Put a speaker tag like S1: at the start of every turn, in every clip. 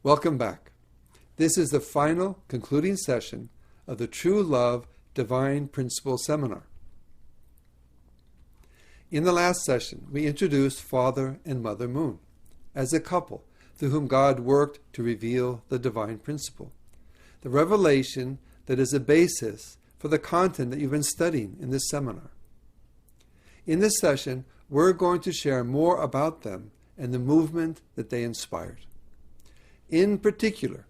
S1: Welcome back. This is the final concluding session of the True Love Divine Principle Seminar. In the last session, we introduced Father and Mother Moon as a couple through whom God worked to reveal the divine principle, the revelation that is the basis for the content that you've been studying in this seminar. In this session, we're going to share more about them and the movement that they inspired. In particular,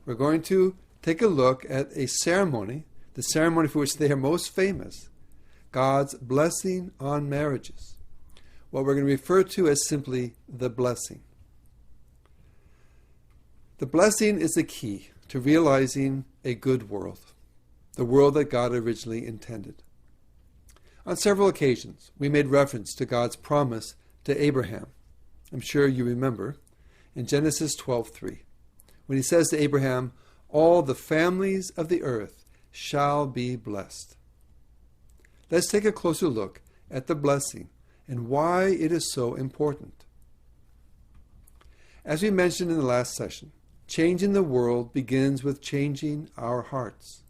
S1: we're going to take a look at a ceremony, the ceremony for which they are most famous, God's blessing on marriages, what we're going to refer to as simply the blessing. The blessing is the key to realizing a good world, the world that God originally intended. On several occasions, we made reference to God's promise to Abraham. I'm sure you remember in Genesis 12:3, when he says to Abraham, "All the families of the earth shall be blessed." Let's take a closer look at the blessing and why it is so important. As we mentioned in the last session, changing the world begins with changing our hearts.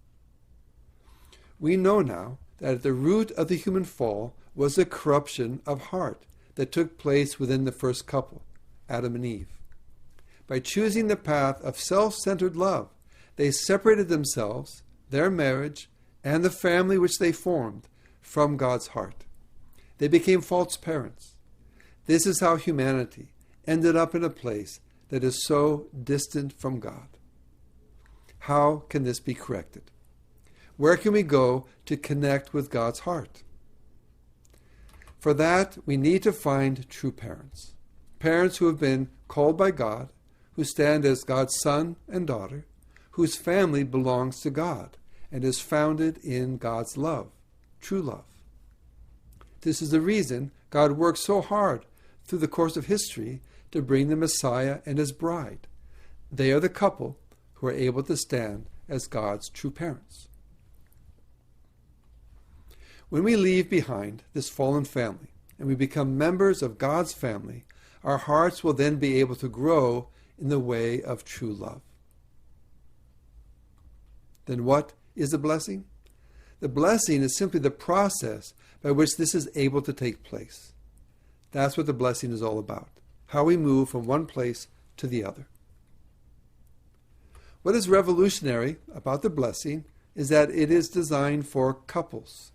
S1: We know now that at the root of the human fall was the corruption of heart that took place within the first couple, Adam and Eve. By choosing the path of self-centered love, they separated themselves, their marriage, and the family which they formed from God's heart. They became false parents. This is how humanity ended up in a place that is so distant from God. How can this be corrected? Where can we go to connect with God's heart? For that, we need to find true parents. Parents who have been called by God, who stand as God's son and daughter, whose family belongs to God and is founded in God's love, true love. This is the reason God worked so hard through the course of history to bring the Messiah and his bride. They are the couple who are able to stand as God's true parents. When we leave behind this fallen family and we become members of God's family, our hearts will then be able to grow in the way of true love. Then what is the blessing? The blessing is simply the process by which this is able to take place. That's what the blessing is all about, how we move from one place to the other. What is revolutionary about the blessing is that it is designed for couples.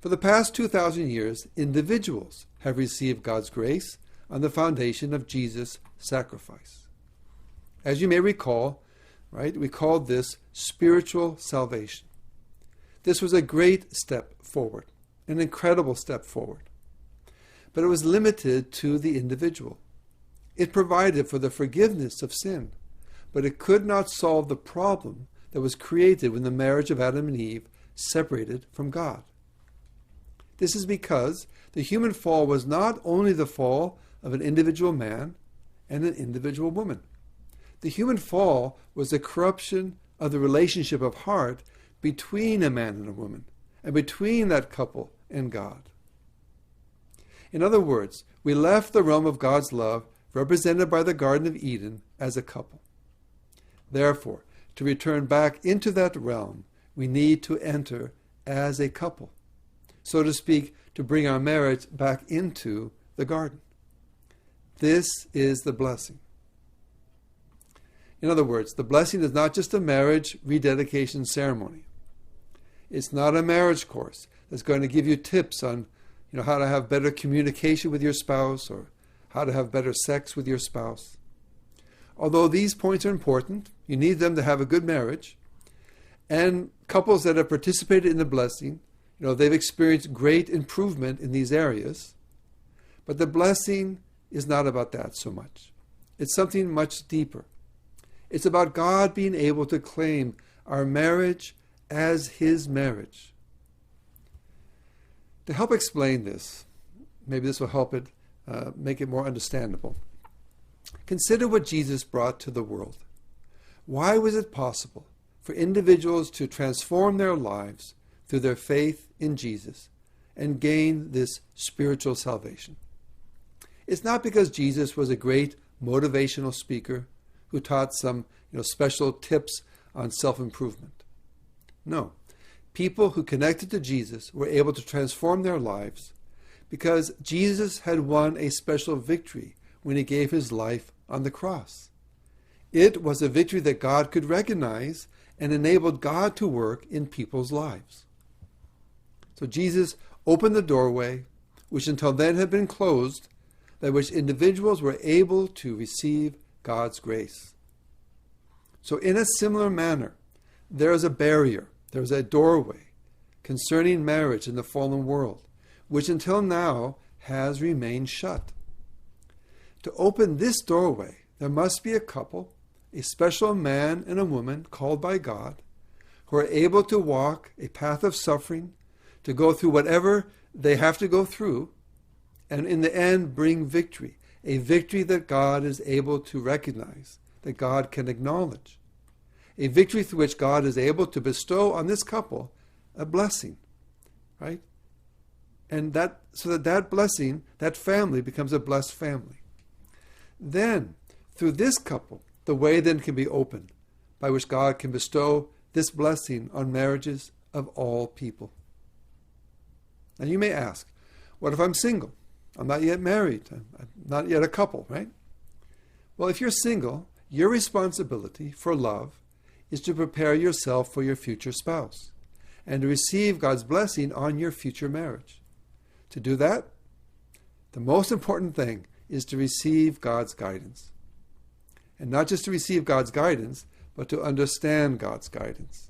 S1: For the past 2,000 years, individuals have received God's grace on the foundation of Jesus' sacrifice. As you may recall, we called this spiritual salvation. This was a great step forward, an incredible step forward. But it was limited to the individual. It provided for the forgiveness of sin, but it could not solve the problem that was created when the marriage of Adam and Eve separated from God. This is because the human fall was not only the fall of an individual man and an individual woman. The human fall was the corruption of the relationship of heart between a man and a woman, and between that couple and God. In other words, we left the realm of God's love, represented by the Garden of Eden, as a couple. Therefore, to return back into that realm, we need to enter as a couple, so to speak, to bring our marriage back into the garden. This is the blessing. In other words, the blessing is not just a marriage rededication ceremony. It's not a marriage course that's going to give you tips on how to have better communication with your spouse or how to have better sex with your spouse. Although these points are important, you need them to have a good marriage. And couples that have participated in the blessing, they've experienced great improvement in these areas. But the blessing is not about that so much. It's something much deeper. It's about God being able to claim our marriage as his marriage. To help explain this, maybe this will help it make it more understandable. Consider what Jesus brought to the world. Why was it possible for individuals to transform their lives through their faith in Jesus and gain this spiritual salvation? It's not because Jesus was a great motivational speaker who taught some special tips on self-improvement. No. People who connected to Jesus were able to transform their lives because Jesus had won a special victory when he gave his life on the cross. It was a victory that God could recognize and enabled God to work in people's lives. So Jesus opened the doorway, which until then had been closed, by which individuals were able to receive God's grace. So in a similar manner, there is a barrier, there is a doorway concerning marriage in the fallen world, which until now has remained shut. To open this doorway, there must be a couple, a special man and a woman called by God, who are able to walk a path of suffering, to go through whatever they have to go through, and in the end bring victory, a victory that God is able to recognize, that God can acknowledge, a victory through which God is able to bestow on this couple a blessing, right? And so that blessing, that family becomes a blessed family. Then, through this couple, the way then can be opened by which God can bestow this blessing on marriages of all people. Now you may ask, what if I'm single? I'm not yet married. I'm not yet a couple, right? Well, if you're single, your responsibility for love is to prepare yourself for your future spouse and to receive God's blessing on your future marriage. To do that, the most important thing is to receive God's guidance. And not just to receive God's guidance, but to understand God's guidance.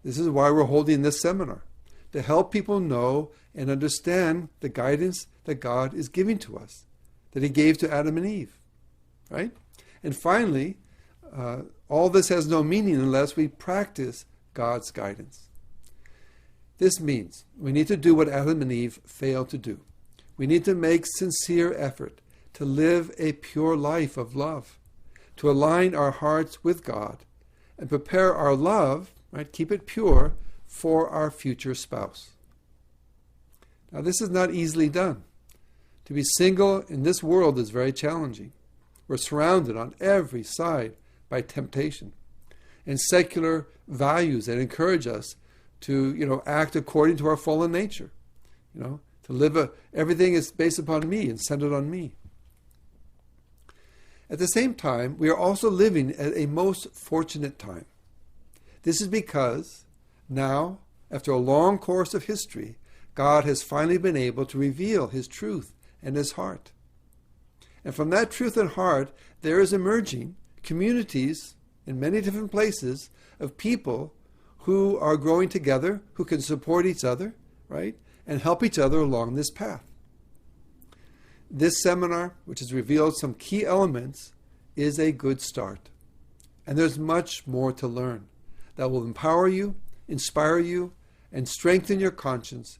S1: This is why we're holding this seminar, to help people know and understand the guidance that God is giving to us, that he gave to Adam and Eve, right? And finally, all this has no meaning unless we practice God's guidance. This means we need to do what Adam and Eve failed to do. We need to make sincere effort to live a pure life of love, to align our hearts with God and prepare our love, right, keep it pure, for our future spouse. Now, this is not easily done. To be single in this world is very challenging. We're surrounded on every side by temptation and secular values that encourage us to, act according to our fallen nature. To live everything is based upon me and centered on me. At the same time, we are also living at a most fortunate time. This is because now, after a long course of history, God has finally been able to reveal his truth and his heart. And from that truth and heart, there is emerging communities in many different places of people who are growing together, who can support each other, right, and help each other along this path. This seminar, which has revealed some key elements, is a good start. And there's much more to learn that will empower you, inspire you, and strengthen your conscience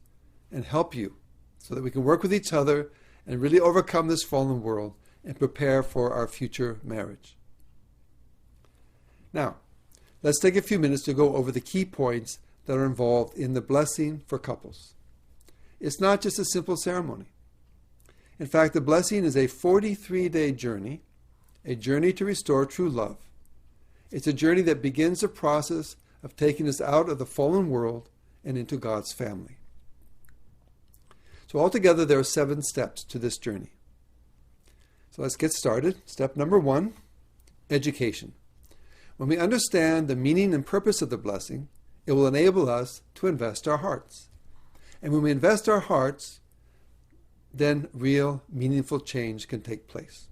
S1: and help you so that we can work with each other and really overcome this fallen world and prepare for our future marriage. Now, let's take a few minutes to go over the key points that are involved in the blessing for couples. It's not just a simple ceremony. In fact, the blessing is a 43-day journey, a journey to restore true love. It's a journey that begins the process of taking us out of the fallen world and into God's family. So altogether, there are 7 steps to this journey. So let's get started. Step number 1, education. When we understand the meaning and purpose of the blessing, it will enable us to invest our hearts. And when we invest our hearts, then real, meaningful change can take place.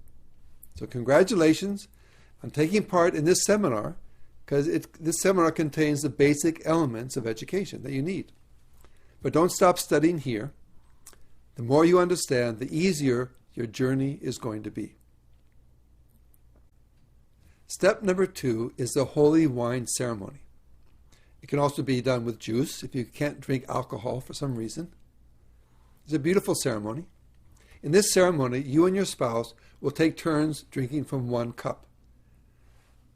S1: So congratulations on taking part in this seminar, because this seminar contains the basic elements of education that you need. But don't stop studying here. The more you understand, the easier your journey is going to be. Step number 2 is the holy wine ceremony. It can also be done with juice if you can't drink alcohol for some reason. It's a beautiful ceremony. In this ceremony, you and your spouse will take turns drinking from one cup.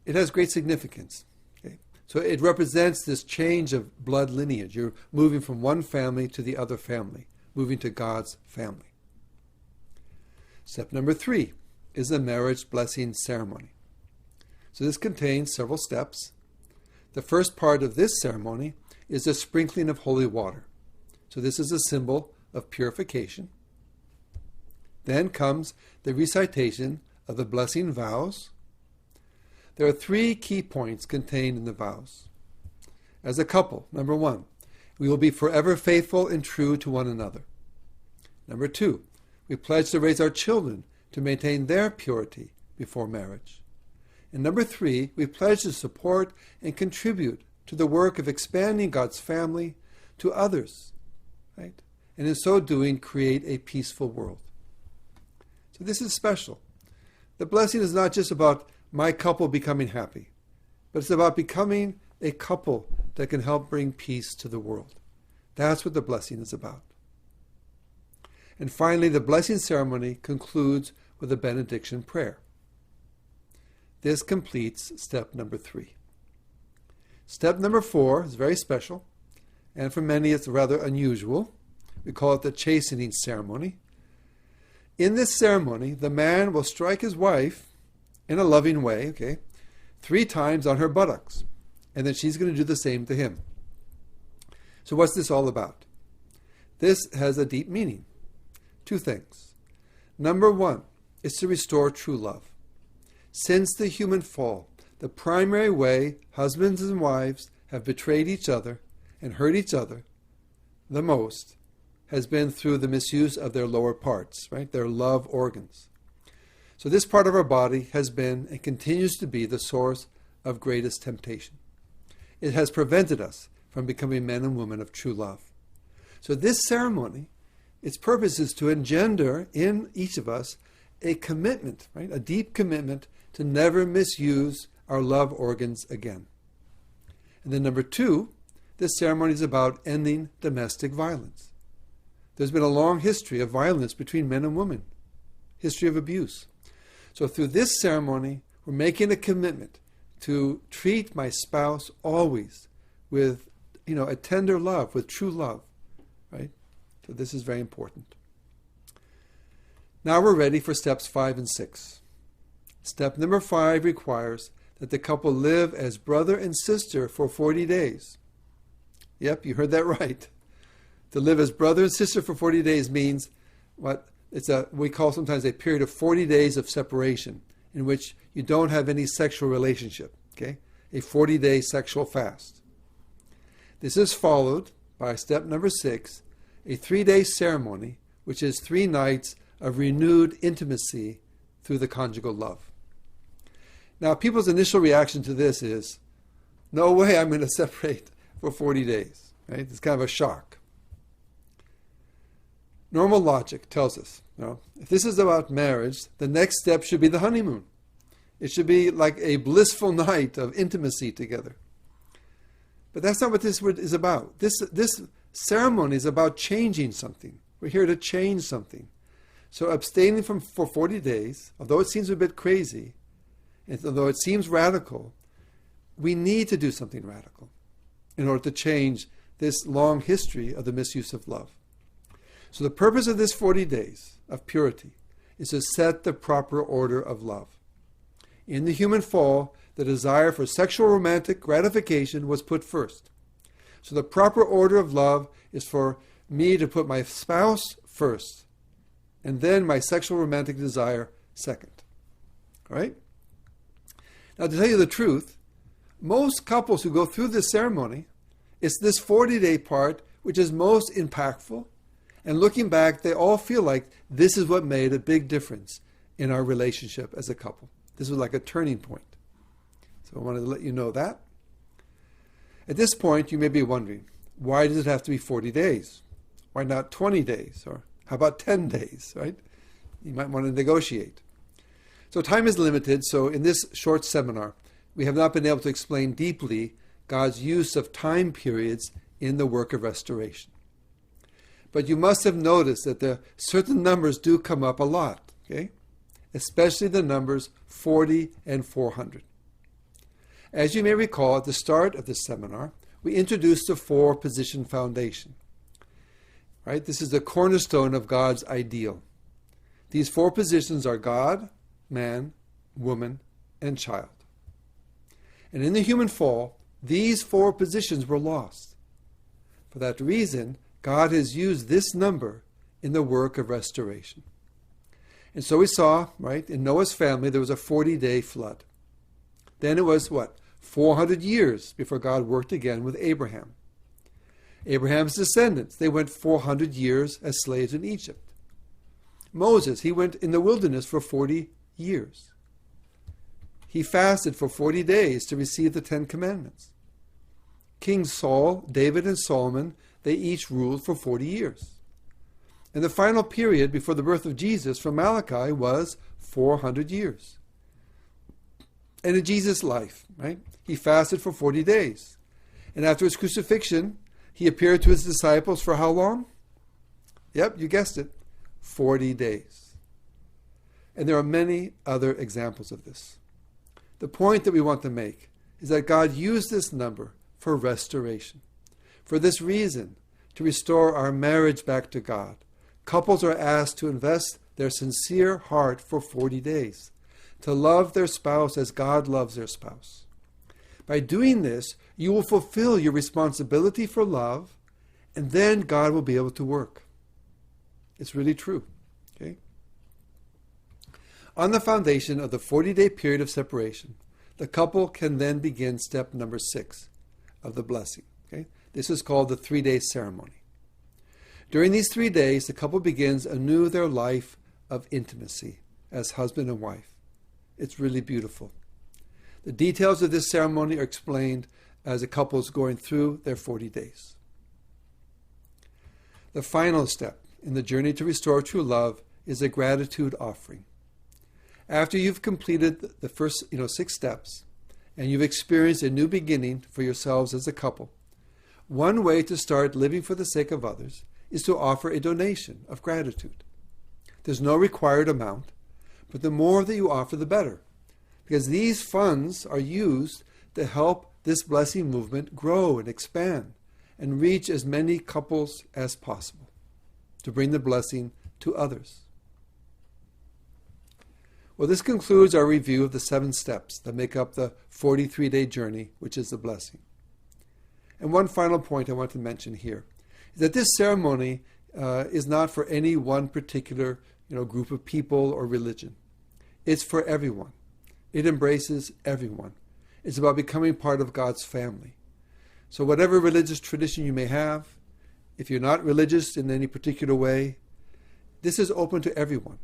S1: It has great significance. Okay? So it represents this change of blood lineage. You're moving from one family to the other family, moving to God's family. Step number 3 is the marriage blessing ceremony. So this contains several steps. The first part of this ceremony is the sprinkling of holy water. So this is a symbol of purification. Then comes the recitation of the blessing vows. There are 3 key points contained in the vows. As a couple, number 1, we will be forever faithful and true to one another. Number 2, we pledge to raise our children to maintain their purity before marriage. And number 3, we pledge to support and contribute to the work of expanding God's family to others, right? And in so doing, create a peaceful world. So this is special. The blessing is not just about my couple becoming happy, but it's about becoming a couple that can help bring peace to the world. That's what the blessing is about. And finally, the blessing ceremony concludes with a benediction prayer. This completes step number 3. Step number 4 is very special, and for many it's rather unusual. We call it the chastening ceremony. In this ceremony, the man will strike his wife in a loving way, 3 times on her buttocks, and then she's going to do the same to him. So what's this all about? This has a deep meaning. 2 things. Number 1 is to restore true love. Since the human fall, the primary way husbands and wives have betrayed each other and hurt each other the most has been through the misuse of their lower parts, right? Their love organs. So this part of our body has been and continues to be the source of greatest temptation. It has prevented us from becoming men and women of true love. So this ceremony, its purpose is to engender in each of us a commitment, right? A deep commitment to never misuse our love organs again. And then number 2, this ceremony is about ending domestic violence. There's been a long history of violence between men and women, history of abuse. So through this ceremony, we're making a commitment to treat my spouse always with, a tender love, with true love, right? So this is very important. Now we're ready for steps 5 and 6. Step number 5 requires that the couple live as brother and sister for 40 days. Yep, you heard that right. To live as brother and sister for 40 days means we call sometimes a period of 40 days of separation in which you don't have any sexual relationship, A 40-day sexual fast. This is followed by step number 6, a 3-day ceremony, which is 3 nights of renewed intimacy through the conjugal love. Now, people's initial reaction to this is, no way I'm going to separate for 40 days, right? It's kind of a shock. Normal logic tells us, if this is about marriage, the next step should be the honeymoon. It should be like a blissful night of intimacy together. But that's not what this is about. This ceremony is about changing something. We're here to change something. So abstaining for 40 days, although it seems a bit crazy, and although it seems radical, we need to do something radical in order to change this long history of the misuse of love. So the purpose of this 40 days of purity is to set the proper order of love. In the human fall, the desire for sexual romantic gratification was put first. So the proper order of love is for me to put my spouse first, and then my sexual romantic desire second. All right? Now, to tell you the truth, most couples who go through this ceremony, it's this 40-day part which is most impactful. And looking back, they all feel like this is what made a big difference in our relationship as a couple. This was like a turning point. So I wanted to let you know that. At this point, you may be wondering, why does it have to be 40 days? Why not 20 days? Or how about 10 days, right? You might want to negotiate. So time is limited, so in this short seminar, we have not been able to explain deeply God's use of time periods in the work of restoration. But you must have noticed that the certain numbers do come up a lot, especially the numbers 40 and 400. As you may recall, at the start of this seminar, we introduced the 4-position foundation. Right? This is the cornerstone of God's ideal. These 4 positions are God, man, woman, and child. And in the human fall, these 4 positions were lost. For that reason, God has used this number in the work of restoration. And so we saw, right, in Noah's family there was a 40-day flood. Then it was, 400 years before God worked again with Abraham. Abraham's descendants, they went 400 years as slaves in Egypt. Moses, he went in the wilderness for 40 years. He fasted for 40 days to receive the 10 commandments. King Saul, David, and Solomon, they each ruled for 40 years. And the final period before the birth of Jesus from Malachi was 400 years. And in Jesus' life, right, he fasted for 40 days. And after his crucifixion, he appeared to his disciples for how long? Yep, you guessed it, 40 days. And there are many other examples of this. The point that we want to make is that God used this number for restoration. For this reason, to restore our marriage back to God, couples are asked to invest their sincere heart for 40 days, to love their spouse as God loves their spouse. By doing this, you will fulfill your responsibility for love, and then God will be able to work. It's really true. Okay? On the foundation of the 40-day period of separation, the couple can then begin step number 6 of the blessing. Okay? This is called the 3-day ceremony. During these 3 days, the couple begins anew their life of intimacy as husband and wife. It's really beautiful. The details of this ceremony are explained as a couple is going through their 40 days. The final step in the journey to restore true love is a gratitude offering. After you've completed the first 6 steps and you've experienced a new beginning for yourselves as a couple, one way to start living for the sake of others is to offer a donation of gratitude. There's no required amount, but the more that you offer, the better, because these funds are used to help this blessing movement grow and expand and reach as many couples as possible, to bring the blessing to others. Well, this concludes our review of the 7 steps that make up the 43-day journey, which is the blessing. And one final point I want to mention here is that this ceremony is not for any one particular group of people or religion. It's for everyone. It embraces everyone. It's about becoming part of God's family. So whatever religious tradition you may have, if you're not religious in any particular way, this is open to everyone.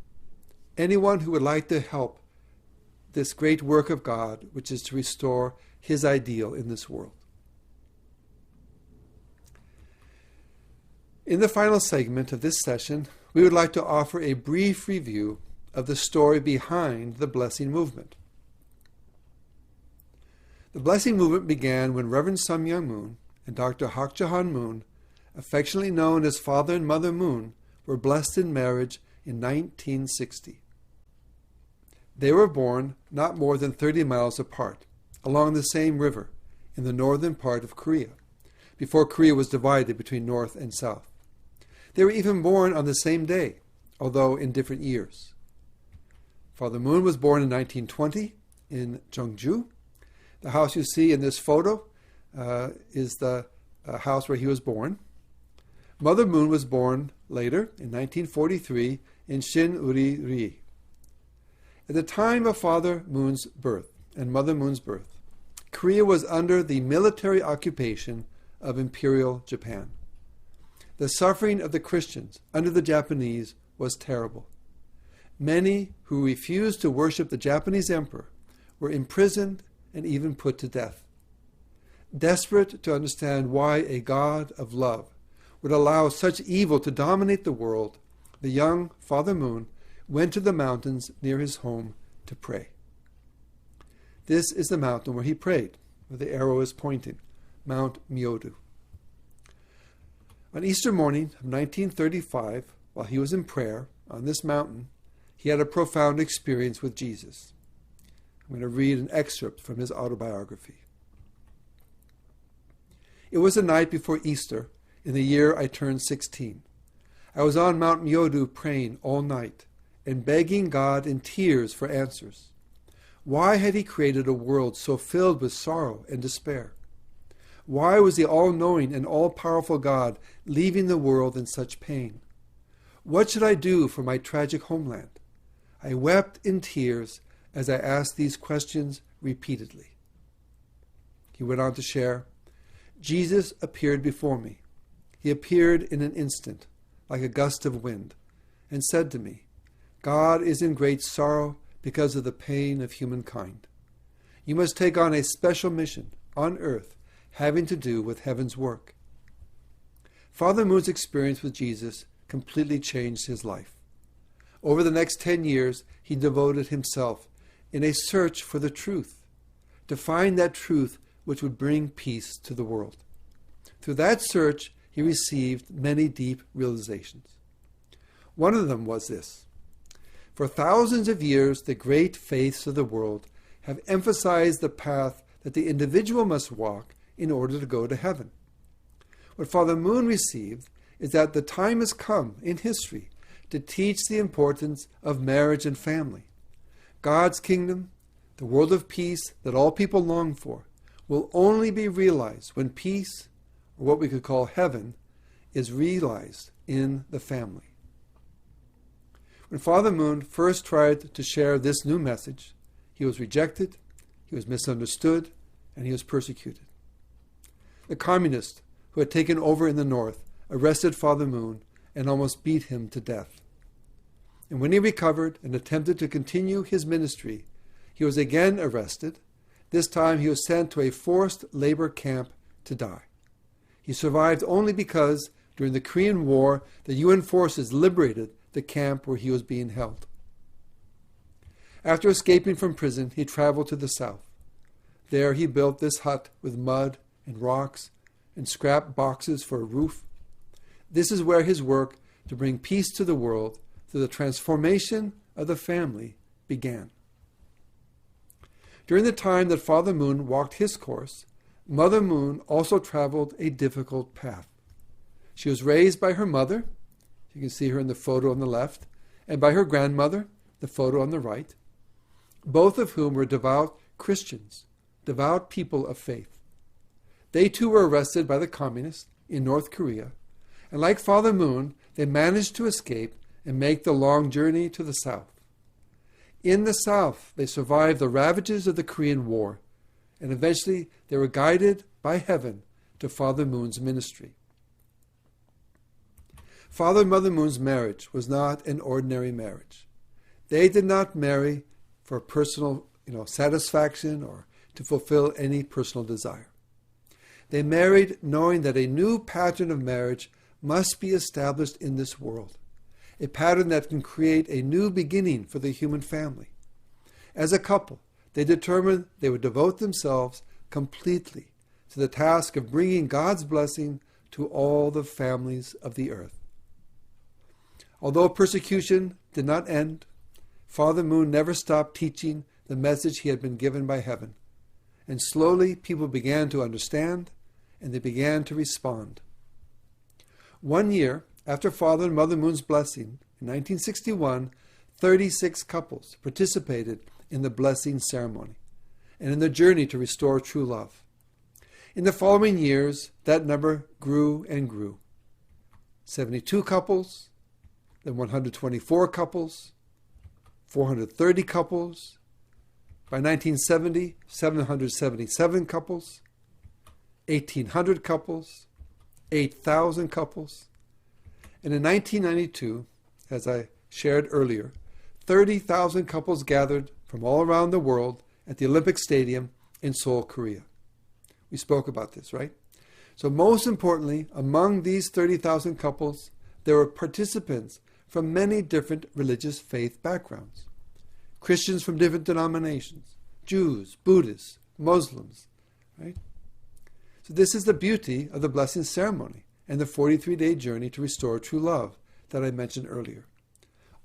S1: Anyone who would like to help this great work of God, which is to restore His ideal in this world. In the final segment of this session, we would like to offer a brief review of the story behind the blessing movement. The blessing movement began when Reverend Sun Myung Moon and Dr. Hak Jahan Moon, affectionately known as Father and Mother Moon, were blessed in marriage in 1960. They were born not more than 30 miles apart, along the same river, in the northern part of Korea, before Korea was divided between North and South. They were even born on the same day, although in different years. Father Moon was born in 1920 in Jeongju. The house you see in this photo is the house where he was born. Mother Moon was born later, in 1943, in Shin-uri-ri. At the time of Father Moon's birth and Mother Moon's birth, Korea was under the military occupation of Imperial Japan. The suffering of the Christians under the Japanese was terrible. Many who refused to worship the Japanese emperor were imprisoned and even put to death. Desperate to understand why a God of love would allow such evil to dominate the world, the young Father Moon went to the mountains near his home to pray. This is the mountain where he prayed, where the arrow is pointing, Mount Myodu. On Easter morning of 1935, while he was in prayer on this mountain, he had a profound experience with Jesus. I'm going to read an excerpt from his autobiography. It was the night before Easter in the year I turned 16. I was on Mount Myodu praying all night and begging God in tears for answers. Why had he created a world so filled with sorrow and despair? Why was the all-knowing and all-powerful God leaving the world in such pain? What should I do for my tragic homeland? I wept in tears as I asked these questions repeatedly. He went on to share, Jesus appeared before me. He appeared in an instant, like a gust of wind, and said to me, God is in great sorrow because of the pain of humankind. You must take on a special mission on earth having to do with heaven's work. Father Moon's experience with Jesus completely changed his life. Over the next 10 years, he devoted himself in a search for the truth, to find that truth which would bring peace to the world. Through that search, he received many deep realizations. One of them was this: for thousands of years, the great faiths of the world have emphasized the path that the individual must walk in order to go to heaven. What Father Moon received is that the time has come in history to teach the importance of marriage and family. God's kingdom, the world of peace that all people long for, will only be realized when peace, or what we could call heaven, is realized in the family. When Father Moon first tried to share this new message, he was rejected, he was misunderstood, and he was persecuted. The communists who had taken over in the north arrested Father Moon and almost beat him to death. And when he recovered and attempted to continue his ministry, he was again arrested. This time he was sent to a forced labor camp to die. He survived only because during the Korean War, the UN forces liberated the camp where he was being held. After escaping from prison, he traveled to the south. There he built this hut with mud and rocks and scrap boxes for a roof. This is where his work to bring peace to the world through the transformation of the family began. During the time that Father Moon walked his course, Mother Moon also traveled a difficult path. She was raised by her mother, you can see her in the photo on the left, and by her grandmother, the photo on the right, both of whom were devout Christians, devout people of faith. They too were arrested by the communists in North Korea, and like Father Moon, they managed to escape and make the long journey to the south. In the south, they survived the ravages of the Korean War, and eventually they were guided by heaven to Father Moon's ministry. Father and Mother Moon's marriage was not an ordinary marriage. They did not marry for personal satisfaction or to fulfill any personal desire. They married knowing that a new pattern of marriage must be established in this world, a pattern that can create a new beginning for the human family. As a couple, they determined they would devote themselves completely to the task of bringing God's blessing to all the families of the earth. Although persecution did not end, Father Moon never stopped teaching the message he had been given by heaven, and slowly people began to understand and they began to respond. 1 year after Father and Mother Moon's blessing, in 1961, 36 couples participated in the blessing ceremony and in the journey to restore true love. In the following years, that number grew and grew. 72 couples, then 124 couples, 430 couples. By 1970, 777 couples, 1,800 couples, 8,000 couples. And in 1992, as I shared earlier, 30,000 couples gathered from all around the world at the Olympic Stadium in Seoul, Korea. We spoke about this, right? So most importantly, among these 30,000 couples, there were participants from many different religious faith backgrounds. Christians from different denominations, Jews, Buddhists, Muslims, right? So this is the beauty of the blessing ceremony and the 43-day journey to restore true love that I mentioned earlier.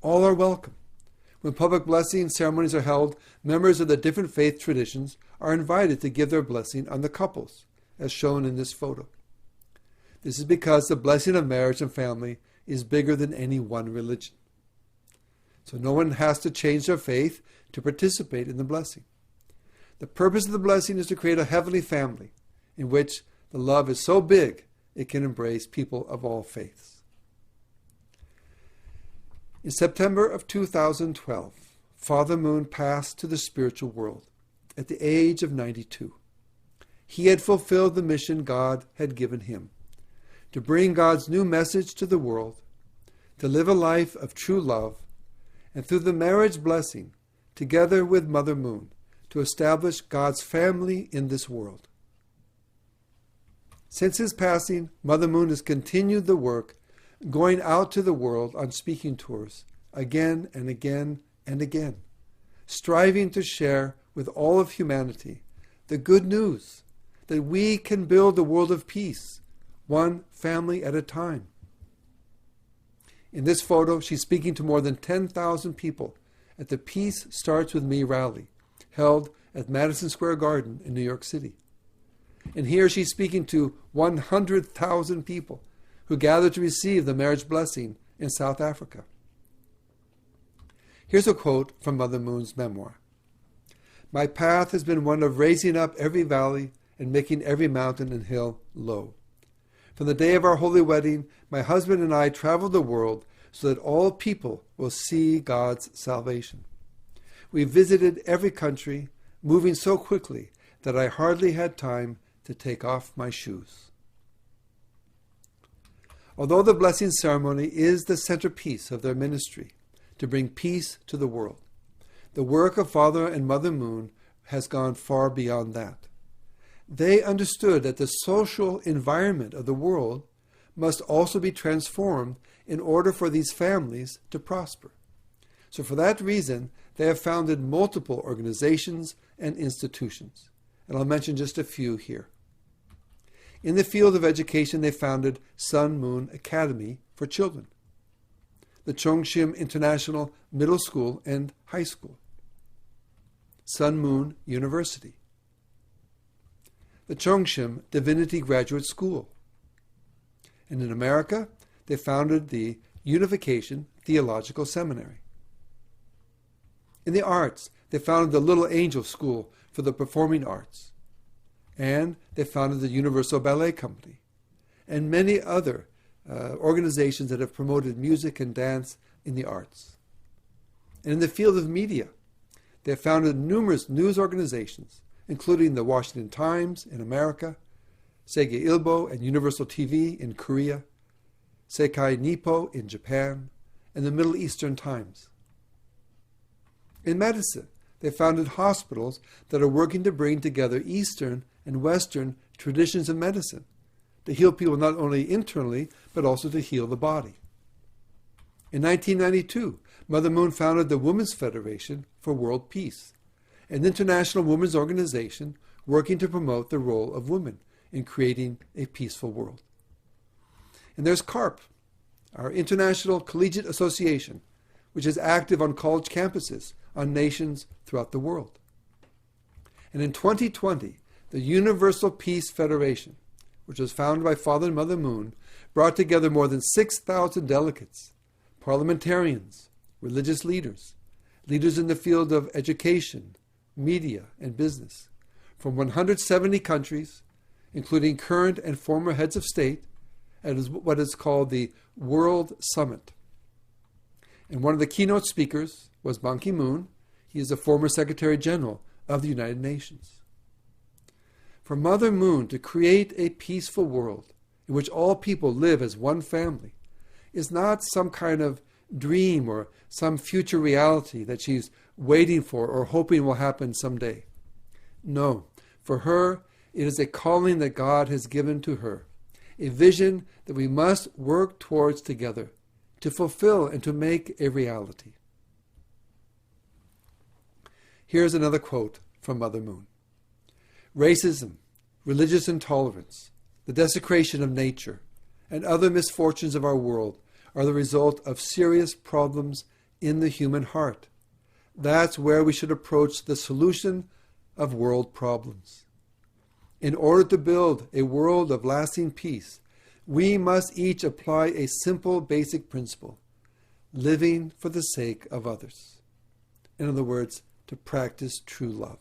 S1: All are welcome. When public blessing ceremonies are held, members of the different faith traditions are invited to give their blessing on the couples, as shown in this photo. This is because the blessing of marriage and family is bigger than any one religion. so no one has to change their faith to participate in the blessing. The purpose of the blessing is to create a heavenly family in which the love is so big it can embrace people of all faiths. In September of 2012, Father Moon passed to the spiritual world at the age of 92. He had fulfilled the mission God had given him, to bring God's new message to the world, to live a life of true love, and through the marriage blessing, together with Mother Moon, to establish God's family in this world. Since his passing, Mother Moon has continued the work, going out to the world on speaking tours again and again and again, striving to share with all of humanity the good news that we can build a world of peace, one family at a time. In this photo, she's speaking to more than 10,000 people at the Peace Starts With Me rally, held at Madison Square Garden in New York City. And here she's speaking to 100,000 people who gathered to receive the marriage blessing in South Africa. Here's a quote from Mother Moon's memoir. "My path has been one of raising up every valley and making every mountain and hill low. From the day of our holy wedding, my husband and I traveled the world so that all people will see God's salvation. We visited every country, moving so quickly that I hardly had time to take off my shoes." Although the blessing ceremony is the centerpiece of their ministry to bring peace to the world, the work of Father and Mother Moon has gone far beyond that. They understood that the social environment of the world must also be transformed in order for these families to prosper. So for that reason, they have founded multiple organizations and institutions. And I'll mention just a few here. In the field of education, they founded Sun Moon Academy for Children, the Chongshim International Middle School and High School, Sun Moon University, the Chongshim Divinity Graduate School. And in America, they founded the Unification Theological Seminary. In the arts, they founded the Little Angel School for the Performing Arts. And they founded the Universal Ballet Company and many other organizations that have promoted music and dance in the arts. And in the field of media, they have founded numerous news organizations, including the Washington Times in America, Seige Ilbo and Universal TV in Korea, Seikai Nippo in Japan, and the Middle Eastern Times. In medicine, they founded hospitals that are working to bring together Eastern and Western traditions of medicine to heal people not only internally, but also to heal the body. In 1992, Mother Moon founded the Women's Federation for World Peace, an international women's organization working to promote the role of women in creating a peaceful world. And there's CARP, our International Collegiate Association, which is active on college campuses on nations throughout the world. And in 2020, the Universal Peace Federation, which was founded by Father and Mother Moon, brought together more than 6,000 delegates, parliamentarians, religious leaders, leaders in the field of education, media, and business, from 170 countries, including current and former heads of state, at what is called the World Summit. And one of the keynote speakers was Ban Ki-moon. He is the former Secretary General of the United Nations. For Mother Moon to create a peaceful world in which all people live as one family is not some kind of dream or some future reality that she's waiting for or hoping will happen someday. No, for her, it is a calling that God has given to her, a vision that we must work towards together to fulfill and to make a reality. Here's another quote from Mother Moon. "Racism, religious intolerance, the desecration of nature, and other misfortunes of our world are the result of serious problems in the human heart. That's where we should approach the solution of world problems. In order to build a world of lasting peace, we must each apply a simple basic principle. living for the sake of others. In other words, to practice true love.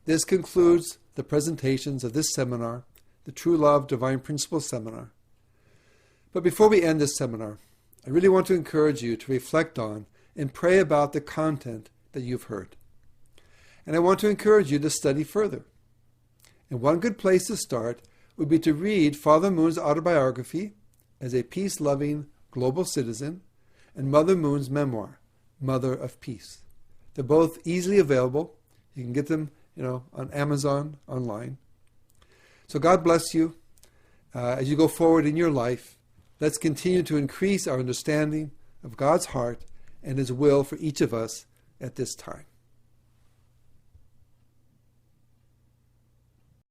S1: This concludes the presentations of this seminar, the True Love Divine Principles Seminar. But before we end this seminar, I really want to encourage you to reflect on and pray about the content that you've heard. And I want to encourage you to study further. And one good place to start would be to read Father Moon's autobiography as a peace-loving global citizen and Mother Moon's memoir, Mother of Peace. They're both easily available. You can get them, on Amazon, online. So God bless you. As you go forward in your life, let's continue to increase our understanding of God's heart and His will for each of us at this time.